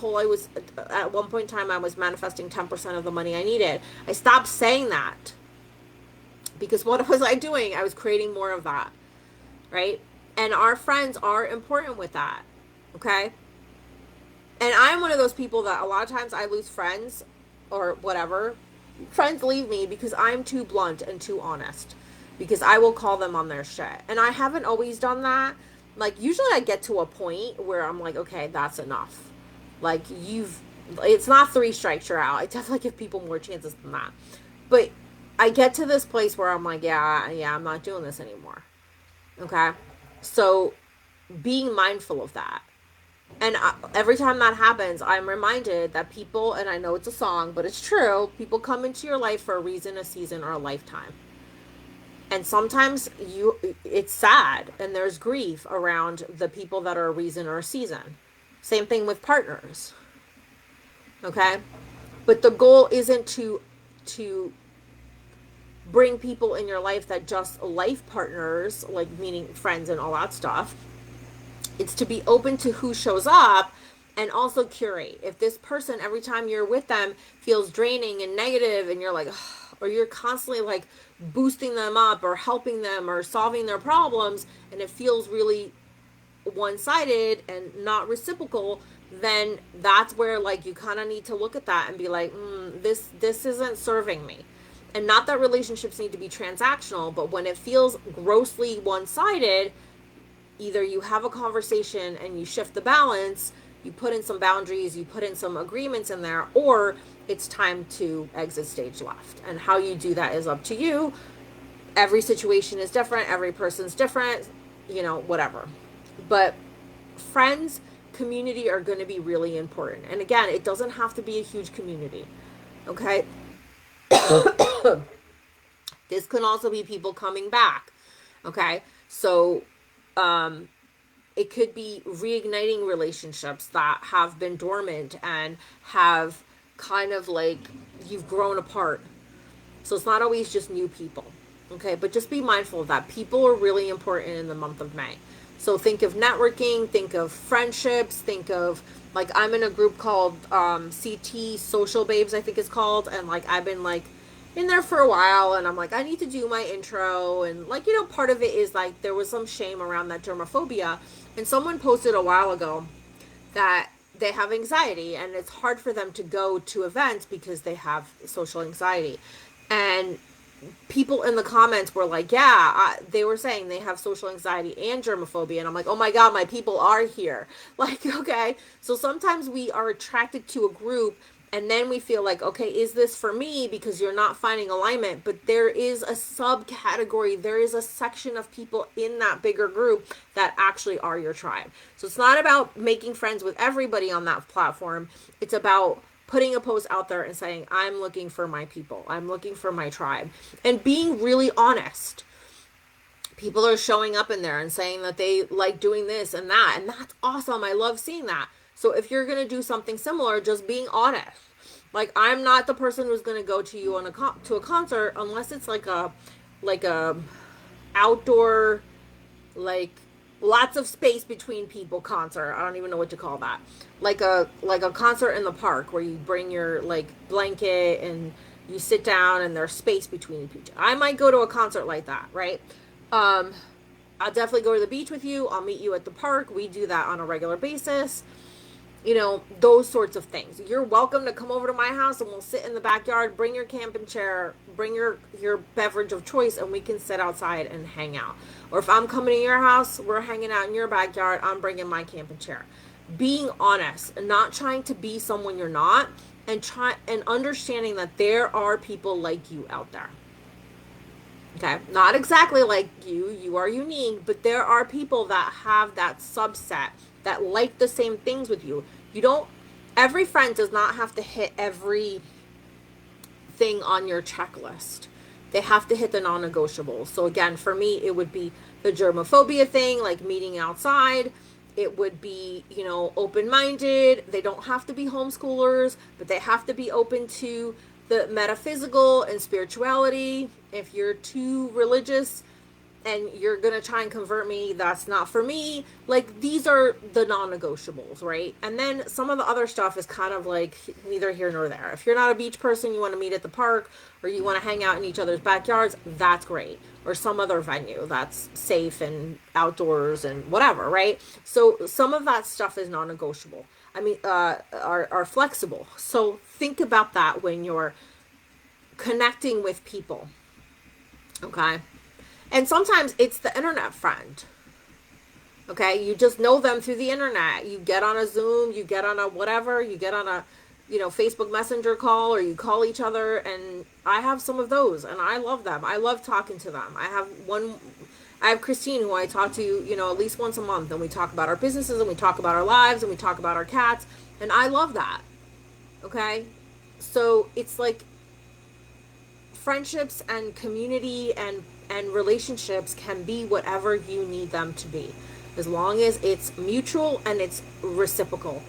at one point in time, I was manifesting 10% of the money I needed. I stopped saying that, because what was I doing? I was creating more of that, right? And our friends are important with that, okay? And I'm one of those people that a lot of times I lose friends or whatever. Friends leave me because I'm too blunt and too honest. Because I will call them on their shit. And I haven't always done that. Like, usually I get to a point where I'm like, okay, that's enough. Like, it's not 3 strikes, you're out. I definitely give people more chances than that. But I get to this place where I'm like, yeah, I'm not doing this anymore. Okay? So, being mindful of that. And every time that happens, I'm reminded that people, and I know it's a song, but it's true, people come into your life for a reason, a season, or a lifetime. And sometimes it's sad, and there's grief around the people that are a reason or a season. Same thing with partners. Okay? But the goal isn't to bring people in your life that just life partners, like meaning friends and all that stuff. It's to be open to who shows up, and also curate. If this person, every time you're with them, feels draining and negative, and you're like, ugh, or you're constantly like boosting them up or helping them or solving their problems, and it feels really one-sided and not reciprocal, then that's where like you kind of need to look at that and be like, this isn't serving me. And not that relationships need to be transactional, but when it feels grossly one-sided, either you have a conversation and you shift the balance, you put in some boundaries, you put in some agreements in there, or it's time to exit stage left. And how you do that is up to you. Every situation is different. Every person's different, whatever. But friends, community are going to be really important. And again, it doesn't have to be a huge community. Okay? This can also be people coming back. Okay? So, it could be reigniting relationships that have been dormant and have kind of like you've grown apart. So it's not always just new people. Okay, but just be mindful of that. People are really important in the month of May. So think of networking, think of friendships, think of like I'm in a group called CT Social Babes, I think it's called, and like I've been like in there for a while, and I'm like, I need to do my intro, and like, part of it is like there was some shame around that dermophobia, and someone posted a while ago that they have anxiety and it's hard for them to go to events because they have social anxiety. And people in the comments were like, they were saying they have social anxiety and germophobia. And I'm like, oh my God, my people are here. Like, okay. So sometimes we are attracted to a group And then we feel like, okay, is this for me? Because you're not finding alignment. But there is a subcategory, there is a section of people in that bigger group that actually are your tribe. So it's not about making friends with everybody on that platform. It's about putting a post out there and saying, I'm looking for my people. I'm looking for my tribe. And being really honest. People are showing up in there and saying that they like doing this and that. And that's awesome. I love seeing that. So if you're going to do something similar, just being honest. Like, I'm not the person who's going to go to you on to a concert unless it's like a outdoor, like lots of space between people concert. I don't even know what to call that. Like a concert in the park where you bring your like blanket and you sit down and there's space between people. I might go to a concert like that, right? I'll definitely go to the beach with you. I'll meet you at the park. We do that on a regular basis. You know, those sorts of things. You're welcome to come over to my house and we'll sit in the backyard, bring your camping chair, bring your beverage of choice, and we can sit outside and hang out. Or if I'm coming to your house, we're hanging out in your backyard, I'm bringing my camping chair. Being honest and not trying to be someone you're not, and understanding that there are people like you out there. Okay, not exactly like you are unique, but there are people that have that subset that like the same things with you. Every friend does not have to hit every thing on your checklist. They have to hit the non-negotiables. So again, for me, it would be the germophobia thing, like meeting outside. It would be, open-minded. They don't have to be homeschoolers, but they have to be open to the metaphysical and spirituality. If you're too religious and you're going to try and convert me, that's not for me. Like, these are the non-negotiables, right? And then some of the other stuff is kind of like neither here nor there. If you're not a beach person, you want to meet at the park, or you want to hang out in each other's backyards, that's great. Or some other venue that's safe and outdoors and whatever, right? So some of that stuff is non-negotiable. Are flexible. So think about that when you're connecting with people. Okay? And sometimes it's the internet friend. Okay? You just know them through the internet. You get on a Zoom, you get on a whatever, you get on a, Facebook Messenger call, or you call each other, and I have some of those, and I love them. I love talking to them. I have Christine, who I talk to, at least once a month, and we talk about our businesses, and we talk about our lives, and we talk about our cats, and I love that. Okay? So it's like friendships and community and relationships can be whatever you need them to be, as long as it's mutual and it's reciprocal.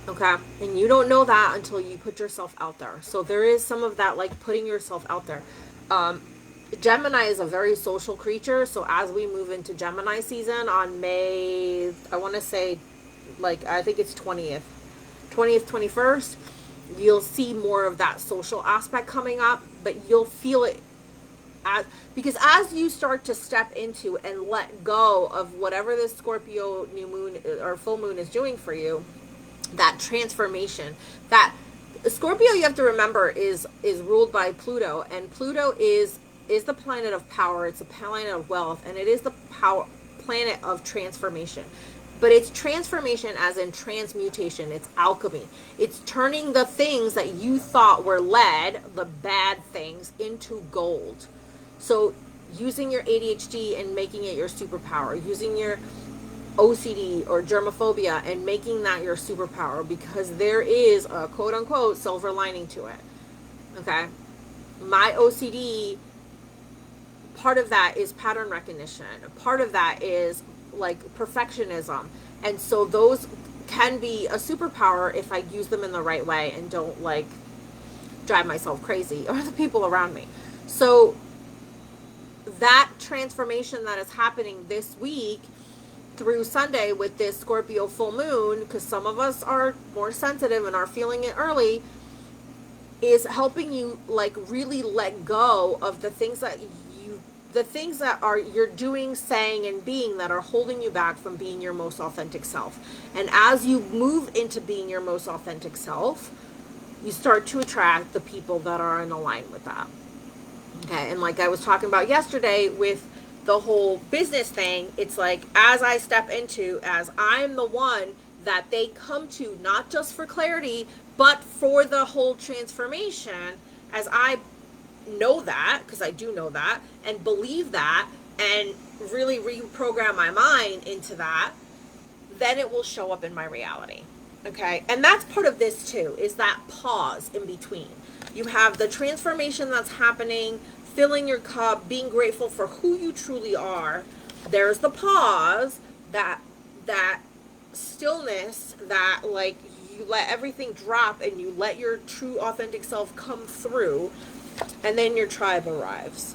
Okay? And you don't know that until you put yourself out there. So there is some of that, like putting yourself out there. Gemini is a very social creature. So as we move into Gemini season on May, I want to say, I think it's 20th, 21st, you'll see more of that social aspect coming up, but you'll feel it because as you start to step into and let go of whatever this Scorpio new moon or full moon is doing for you, that transformation, that Scorpio, you have to remember, is ruled by Pluto, and Pluto is the planet of power. It's a planet of wealth, and it is the planet of transformation. But it's transformation as in transmutation. It's alchemy. It's turning the things that you thought were lead, the bad things, into gold. So using your ADHD and making it your superpower, using your OCD or germophobia and making that your superpower, because there is a quote unquote silver lining to it. Okay? My OCD, part of that is pattern recognition. Part of that is like perfectionism. And so those can be a superpower if I use them in the right way and don't drive myself crazy or the people around me. So that transformation that is happening this week through Sunday with this Scorpio full moon, because some of us are more sensitive and are feeling it early, is helping you really let go of the things that you're doing, saying, and being that are holding you back from being your most authentic self. And as you move into being your most authentic self, you start to attract the people that are in line with that. Okay, and like I was talking about yesterday with the whole business thing, it's like as I'm the one that they come to, not just for clarity, But for the whole transformation, as I know that, because I do know that, and believe that, and really reprogram my mind into that, then it will show up in my reality. Okay? And that's part of this too, is that pause in between. You have the transformation that's happening, filling your cup, being grateful for who you truly are. There's the pause, that stillness, that like you let everything drop and you let your true authentic self come through, and then your tribe arrives.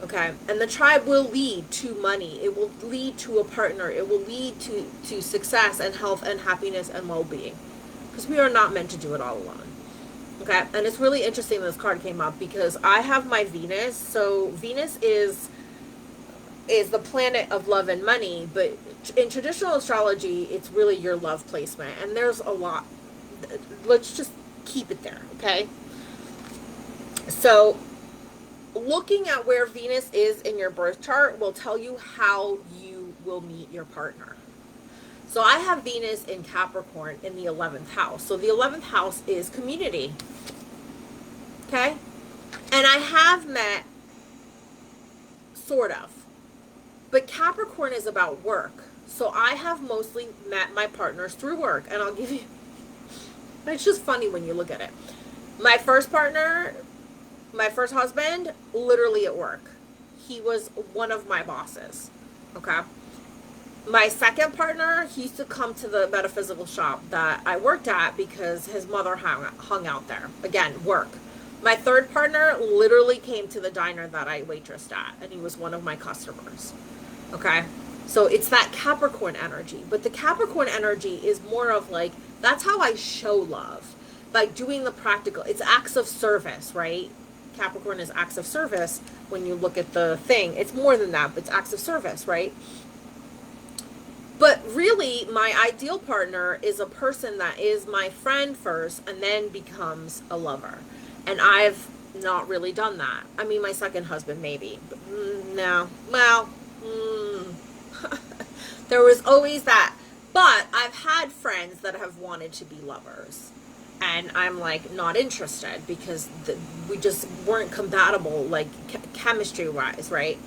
Okay, and the tribe will lead to money, it will lead to a partner, it will lead to success and health and happiness and well-being, because we are not meant to do it all alone. Okay, and it's really interesting this card came up because I have my Venus. So Venus is the planet of love and money, but in traditional astrology, it's really your love placement, and there's a lot. Let's just keep it there, okay? So looking at where Venus is in your birth chart will tell you how you will meet your partner. So I have Venus in Capricorn in the 11th house. So the 11th house is community. Okay? And I have met, sort of. But Capricorn is about work. So I have mostly met my partners through work. And I'll give you, it's just funny when you look at it. My first partner, my first husband, literally at work. He was one of my bosses. Okay? My second partner, he used to come to the metaphysical shop that I worked at because his mother hung out there. Again, work. My third partner literally came to the diner that I waitressed at, and he was one of my customers. Okay? So it's that Capricorn energy. But the Capricorn energy is more of like, that's how I show love. By doing the practical. It's acts of service, right? Capricorn is acts of service. When you look at the thing, it's more than that, but it's acts of service, right? But really, my ideal partner is a person that is my friend first and then becomes a lover. And I've not really done that. I mean, my second husband, maybe. But, no. Well, there was always that. But I've had friends that have wanted to be lovers. And I'm like, not interested because we just weren't compatible, like chemistry-wise, right?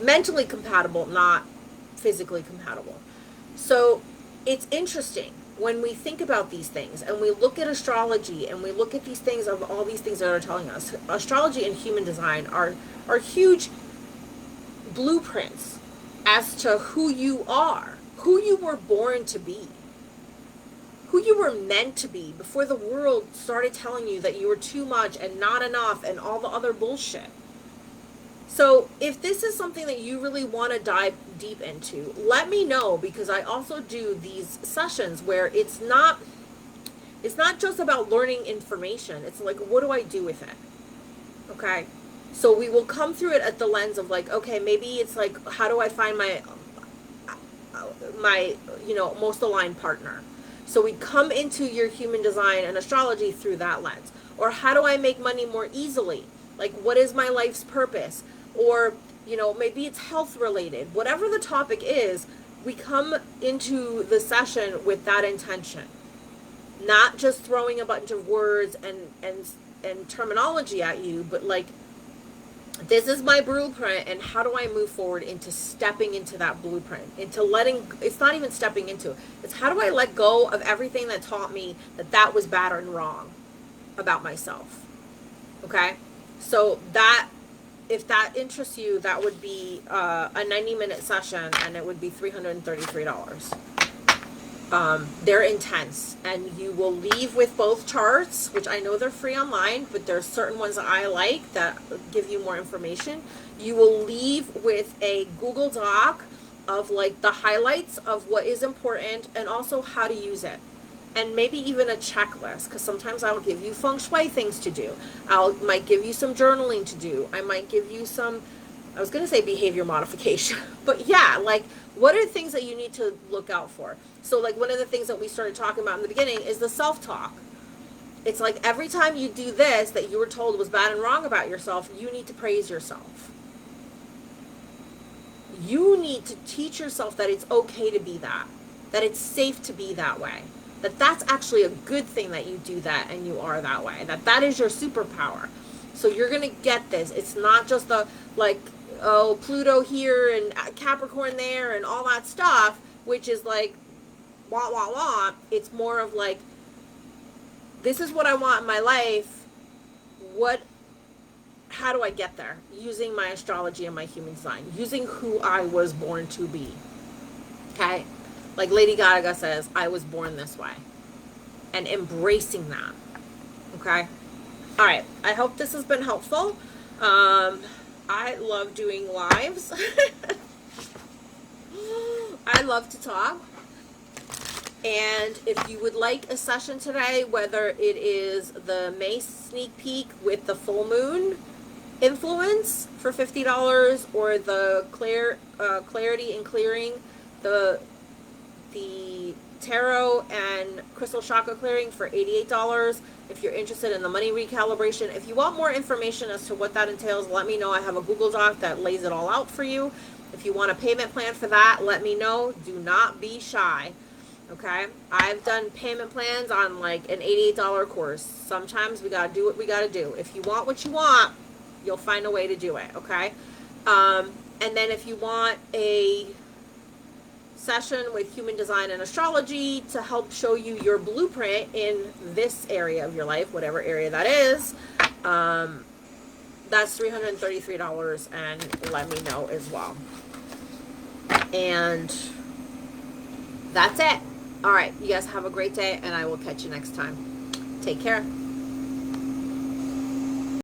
Mentally compatible, not physically compatible. So it's interesting when we think about these things and we look at astrology and we look at these things, of all these things that are telling us. Astrology and human design are huge blueprints as to who you are, who you were born to be, who you were meant to be before the world started telling you that you were too much and not enough and all the other bullshit. So if this is something that you really want to dive deep into, let me know, because I also do these sessions where it's not just about learning information. It's like, what do I do with it? Okay? So we will come through it at the lens of like, okay, maybe it's like, how do I find my most aligned partner? So we come into your human design and astrology through that lens. Or how do I make money more easily? Like, what is my life's purpose? Or, maybe it's health related. Whatever the topic is, we come into the session with that intention. Not just throwing a bunch of words and terminology at you, but like, this is my blueprint, and how do I move forward into stepping into that blueprint, into letting, it's not even stepping into, it's how do I let go of everything that taught me that was bad and wrong about myself. Okay? So that, if that interests you, that would be a 90-minute session, and it would be $333. They're intense, and you will leave with both charts, which I know they're free online, but there's certain ones that I like that give you more information. You will leave with a Google Doc of like the highlights of what is important and also how to use it. And maybe even a checklist, because sometimes I'll give you feng shui things to do. Might give you some journaling to do. I might give you some, I was going to say behavior modification, but yeah, like, what are things that you need to look out for? So like one of the things that we started talking about in the beginning is the self-talk. It's like every time you do this that you were told was bad and wrong about yourself, you need to praise yourself. You need to teach yourself that it's okay to be that it's safe to be that way, that's actually a good thing that you do that and you are that way. That is your superpower. So you're going to get this. It's not just the, like, oh, Pluto here and Capricorn there and all that stuff, which is like, wah, wah, wah. It's more of like, this is what I want in my life. How do I get there? Using my astrology and my human sign. Using who I was born to be. Okay? Like Lady Gaga says, I was born this way. And embracing that. Okay? All right. I hope this has been helpful. I love doing lives. I love to talk. And if you would like a session today, whether it is the May sneak peek with the full moon influence for $50 or the clarity and clearing, the tarot and crystal chakra clearing for $88. If you're interested in the money recalibration, if you want more information as to what that entails, let me know. I have a Google Doc that lays it all out for you. If you want a payment plan for that, let me know. Do not be shy. Okay? I've done payment plans on like an $88 course. Sometimes we gotta do what we gotta do. If you want what you want, you'll find a way to do it. Okay? And then if you want a session with human design and astrology to help show you your blueprint in this area of your life, whatever area that is, that's $333, and let me know as well. And that's it. All right, you guys have a great day, and I will catch you next time. Take care.